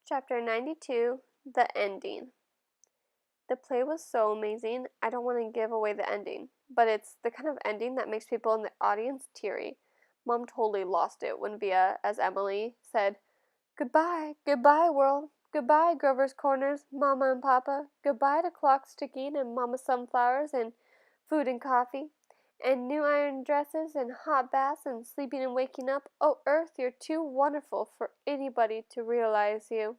Chapter 92, The Ending. The play was so amazing, I don't want to give away the ending, but it's the kind of ending that makes people in the audience teary. Mom totally lost it when Via, as Emily, said, "Goodbye, goodbye, world. Goodbye, Grover's Corners, Mama and Papa. Goodbye to clocks ticking and Mama sunflowers and food and coffee, and new iron dresses and hot baths and sleeping and waking up. Oh, Earth, you're too wonderful for anybody to realize you."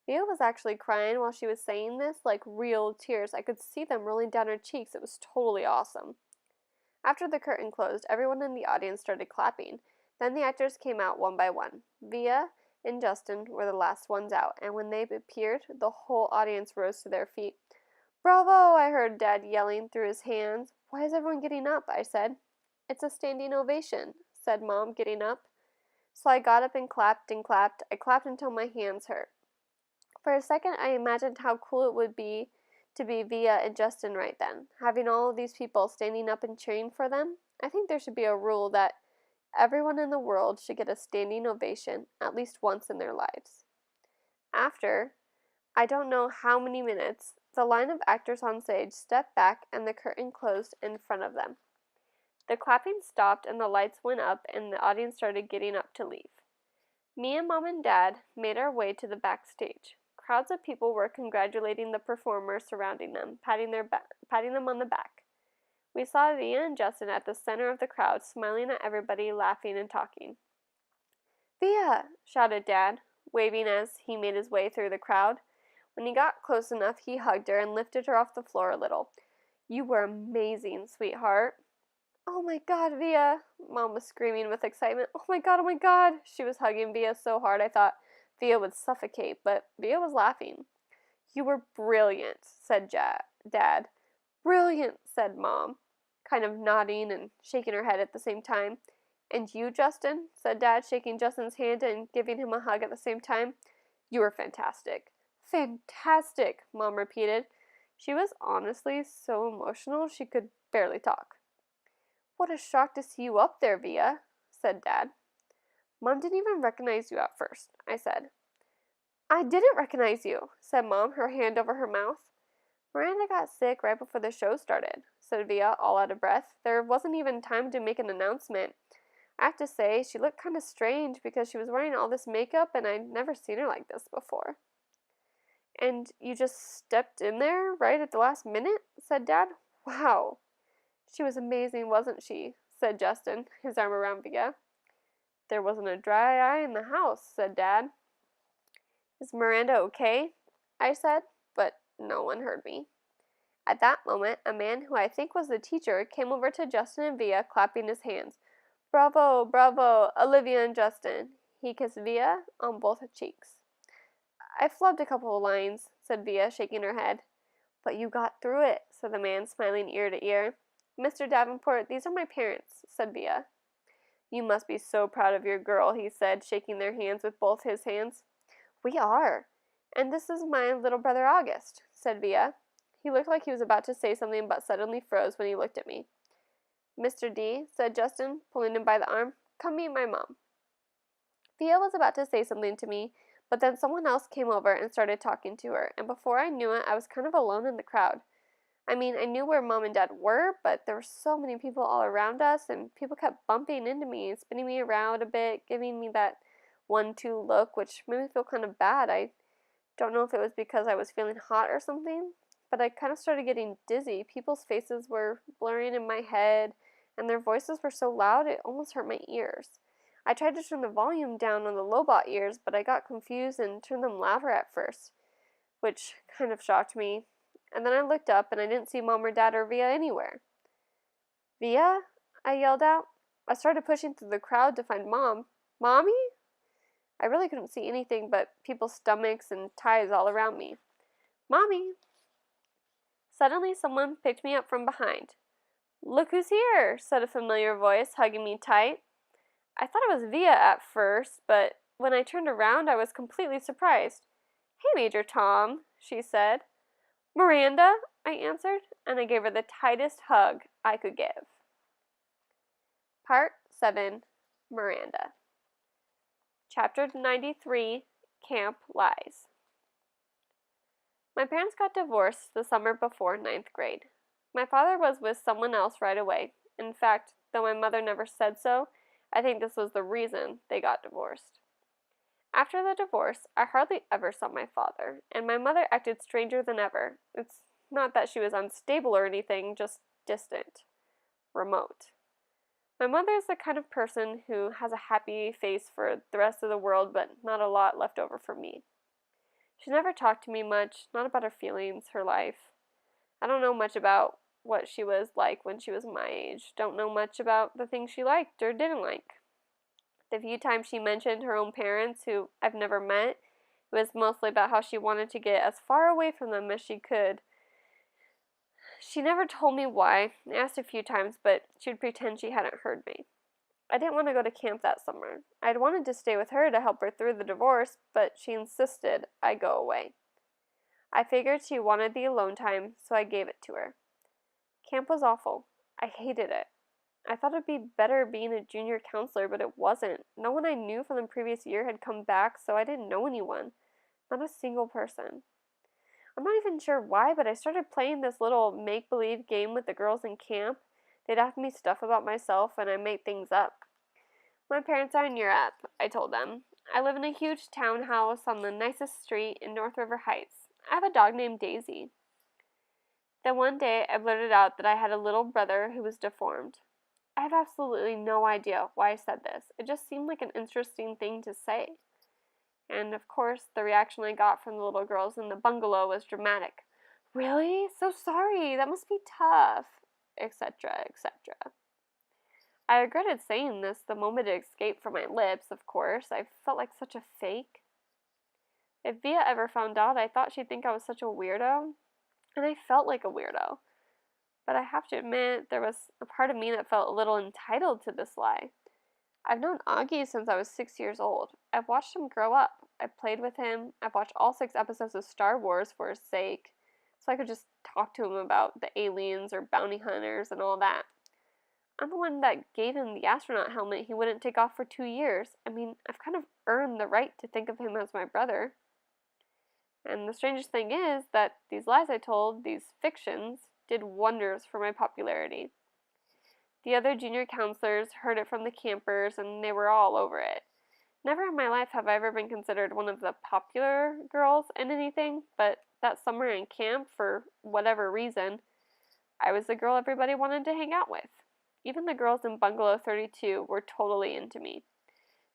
Via was actually crying while she was saying this, like real tears. I could see them rolling down her cheeks. It was totally awesome. After the curtain closed, everyone in the audience started clapping. Then the actors came out one by one. Via and Justin were the last ones out, and when they appeared, the whole audience rose to their feet. "Bravo!" I heard Dad yelling through his hands. "Why is everyone getting up?" I said. "It's a standing ovation," said Mom, getting up. So I got up and clapped and clapped. I clapped until my hands hurt. For a second, I imagined how cool it would be to be Via and Justin right then, having all of these people standing up and cheering for them. I think there should be a rule that everyone in the world should get a standing ovation at least once in their lives. After, I don't know how many minutes, the line of actors on stage stepped back and the curtain closed in front of them. The clapping stopped and the lights went up and the audience started getting up to leave. Me and Mom and Dad made our way to the backstage. Crowds of people were congratulating the performers surrounding them, patting them on the back. We saw Via and Justin at the center of the crowd, smiling at everybody, laughing and talking. "Via!" shouted Dad, waving as he made his way through the crowd. When he got close enough, he hugged her and lifted her off the floor a little. "You were amazing, sweetheart." "Oh my God, Via!" Mom was screaming with excitement. "Oh my God, oh my God!" She was hugging Via so hard I thought Via would suffocate, but Via was laughing. "You were brilliant," said Dad. "Brilliant," said Mom, kind of nodding and shaking her head at the same time. "And you, Justin?" said Dad, shaking Justin's hand and giving him a hug at the same time. "You were fantastic." "Fantastic," Mom repeated. She was honestly so emotional she could barely talk. "What a shock to see you up there, Via," said Dad. "Mom didn't even recognize you at first," I said. "I didn't recognize you," said Mom, her hand over her mouth. "Miranda got sick right before the show started," said Via, all out of breath. "There wasn't even time to make an announcement. I have to say, she looked kind of strange because she was wearing all this makeup and I'd never seen her like this before." "And you just stepped in there right at the last minute?" said Dad. "Wow." "She was amazing, wasn't she?" said Justin, his arm around Via. "There wasn't a dry eye in the house," said Dad. "Is Miranda okay?" I said, but no one heard me. At that moment, a man who I think was the teacher came over to Justin and Via, clapping his hands. "Bravo, bravo, Olivia and Justin." He kissed Via on both cheeks. "I flubbed a couple of lines," said Via, shaking her head. "But you got through it," said the man, smiling ear to ear. "Mr. Davenport, these are my parents," said Via. "You must be so proud of your girl," he said, shaking their hands with both his hands. "We are. And this is my little brother August," said Via. He looked like he was about to say something but suddenly froze when he looked at me. "Mr. D," said Justin, pulling him by the arm, "come meet my mom." Via was about to say something to me, but then someone else came over and started talking to her, and before I knew it, I was kind of alone in the crowd. I mean, I knew where Mom and Dad were, but there were so many people all around us, and people kept bumping into me and spinning me around a bit, giving me that 1-2 look, which made me feel kind of bad. I don't know if it was because I was feeling hot or something, but I kind of started getting dizzy. People's faces were blurring in my head, and their voices were so loud it almost hurt my ears. I tried to turn the volume down on the Lobot ears, but I got confused and turned them louder at first, which kind of shocked me. And then I looked up and I didn't see Mom or Dad or Via anywhere. "Via?" I yelled out. I started pushing through the crowd to find Mom. "Mommy?" I really couldn't see anything but people's stomachs and ties all around me. "Mommy?" Suddenly someone picked me up from behind. "Look who's here," said a familiar voice, hugging me tight. I thought it was Via at first, but when I turned around I was completely surprised. "Hey, Major Tom," she said. "Miranda," I answered, and I gave her the tightest hug I could give. Part 7. Miranda. Chapter 93. Camp Lies. My parents got divorced the summer before ninth grade. My father was with someone else right away. In fact, though my mother never said so, I think this was the reason they got divorced. After the divorce, I hardly ever saw my father, and my mother acted stranger than ever. It's not that she was unstable or anything, just distant, remote. My mother is the kind of person who has a happy face for the rest of the world, but not a lot left over for me. She never talked to me much, not about her feelings, her life. I don't know much about what she was like when she was my age. Don't know much about the things she liked or didn't like. The few times she mentioned her own parents, who I've never met, it was mostly about how she wanted to get as far away from them as she could. She never told me why. I asked a few times, but she would pretend she hadn't heard me. I didn't want to go to camp that summer. I'd wanted to stay with her to help her through the divorce, but she insisted I go away. I figured she wanted the alone time, so I gave it to her. Camp was awful. I hated it. I thought it'd be better being a junior counselor, but it wasn't. No one I knew from the previous year had come back, so I didn't know anyone. Not a single person. I'm not even sure why, but I started playing this little make-believe game with the girls in camp. They'd ask me stuff about myself, and I made things up. My parents are in Europe, I told them. I live in a huge townhouse on the nicest street in North River Heights. I have a dog named Daisy. Then one day I blurted out that I had a little brother who was deformed. I have absolutely no idea why I said this. It just seemed like an interesting thing to say. And of course, the reaction I got from the little girls in the bungalow was dramatic. Really? So sorry. That must be tough. Etc., etc. I regretted saying this the moment it escaped from my lips, of course. I felt like such a fake. If Via ever found out, I thought she'd think I was such a weirdo. And I felt like a weirdo. But I have to admit, there was a part of me that felt a little entitled to this lie. I've known Augie since I was 6 years old. I've watched him grow up. I've played with him. I've watched all 6 episodes of Star Wars for his sake, so I could just talk to him about the aliens or bounty hunters and all that. I'm the one that gave him the astronaut helmet he wouldn't take off for 2 years. I mean, I've kind of earned the right to think of him as my brother. And the strangest thing is that these lies I told, these fictions, did wonders for my popularity. The other junior counselors heard it from the campers, and they were all over it. Never in my life have I ever been considered one of the popular girls in anything, but that summer in camp, for whatever reason, I was the girl everybody wanted to hang out with. Even the girls in Bungalow 32 were totally into me.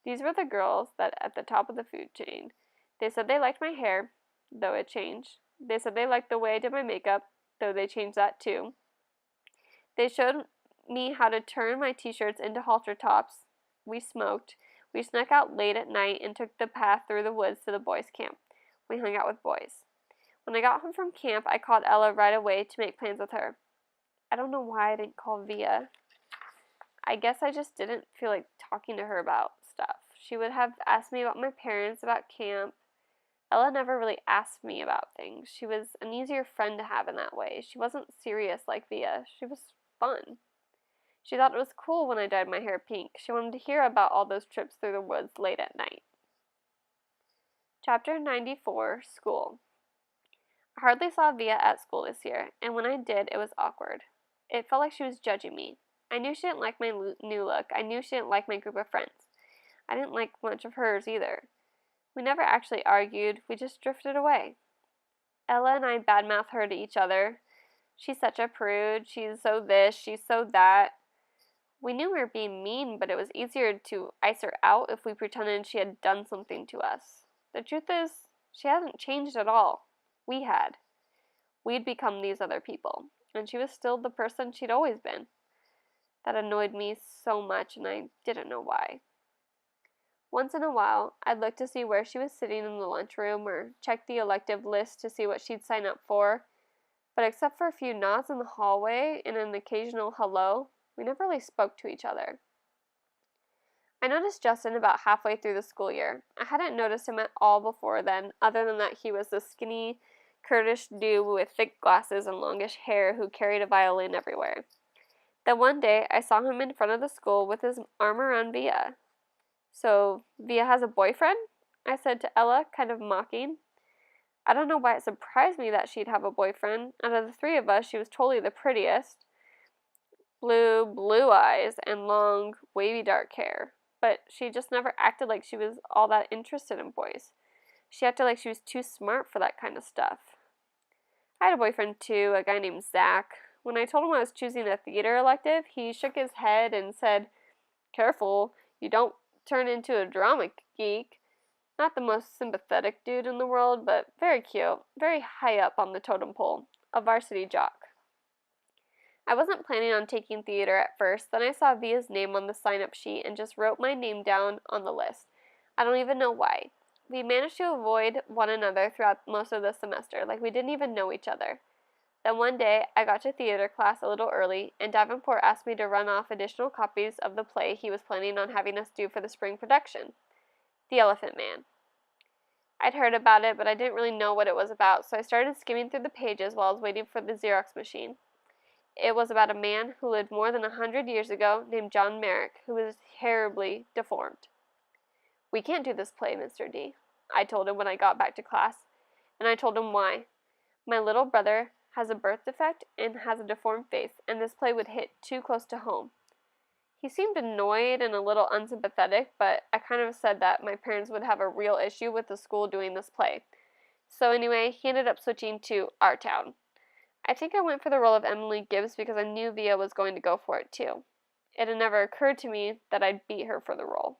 These were the girls that at the top of the food chain. They said they liked my hair, though it changed. They said they liked the way I did my makeup, though they changed that too. They showed me how to turn my t-shirts into halter tops. We smoked. We snuck out late at night and took the path through the woods to the boys' camp. We hung out with boys. When I got home from camp, I called Ella right away to make plans with her. I don't know why I didn't call Via. I guess I just didn't feel like talking to her about stuff. She would have asked me about my parents, about camp. Ella never really asked me about things. She was an easier friend to have in that way. She wasn't serious like Via. She was fun. She thought it was cool when I dyed my hair pink. She wanted to hear about all those trips through the woods late at night. Chapter 94, School. I hardly saw Via at school this year, and when I did, it was awkward. It felt like she was judging me. I knew she didn't like my new look. I knew she didn't like my group of friends. I didn't like much of hers either. We never actually argued. We just drifted away. Ella and I badmouthed her to each other. She's such a prude. She's so this. She's so that. We knew we were being mean, but it was easier to ice her out if we pretended she had done something to us. The truth is, she hasn't changed at all. We had. We'd become these other people, and she was still the person she'd always been. That annoyed me so much, and I didn't know why. Once in a while, I'd look to see where she was sitting in the lunchroom or check the elective list to see what she'd sign up for, but except for a few nods in the hallway and an occasional hello, we never really spoke to each other. I noticed Justin about halfway through the school year. I hadn't noticed him at all before then, other than that he was the skinny Kurdish dude with thick glasses and longish hair who carried a violin everywhere. Then one day, I saw him in front of the school with his arm around Via. So, Via has a boyfriend? I said to Ella, kind of mocking. I don't know why it surprised me that she'd have a boyfriend. Out of the three of us, she was totally the prettiest. Blue eyes, and long, wavy dark hair. But she just never acted like she was all that interested in boys. She acted like she was too smart for that kind of stuff. I had a boyfriend too, a guy named Zach. When I told him I was choosing a theater elective, he shook his head and said, "Careful, you don't turn into a drama geek." Not the most sympathetic dude in the world, but very cute, very high up on the totem pole, a varsity jock. I wasn't planning on taking theater at first, then I saw Via's name on the sign-up sheet and just wrote my name down on the list. I don't even know why. We managed to avoid one another throughout most of the semester, like we didn't even know each other. Then one day, I got to theater class a little early, and Davenport asked me to run off additional copies of the play he was planning on having us do for the spring production, The Elephant Man. I'd heard about it, but I didn't really know what it was about, so I started skimming through the pages while I was waiting for the Xerox machine. It was about a man who lived more than 100 years ago named John Merrick, who was terribly deformed. "We can't do this play, Mr. D," I told him when I got back to class, and I told him why. "My little brother has a birth defect and has a deformed face, and this play would hit too close to home." He seemed annoyed and a little unsympathetic, but I kind of said that my parents would have a real issue with the school doing this play. So anyway, he ended up switching to Our Town. I think I went for the role of Emily Gibbs because I knew Via was going to go for it too. It had never occurred to me that I'd beat her for the role.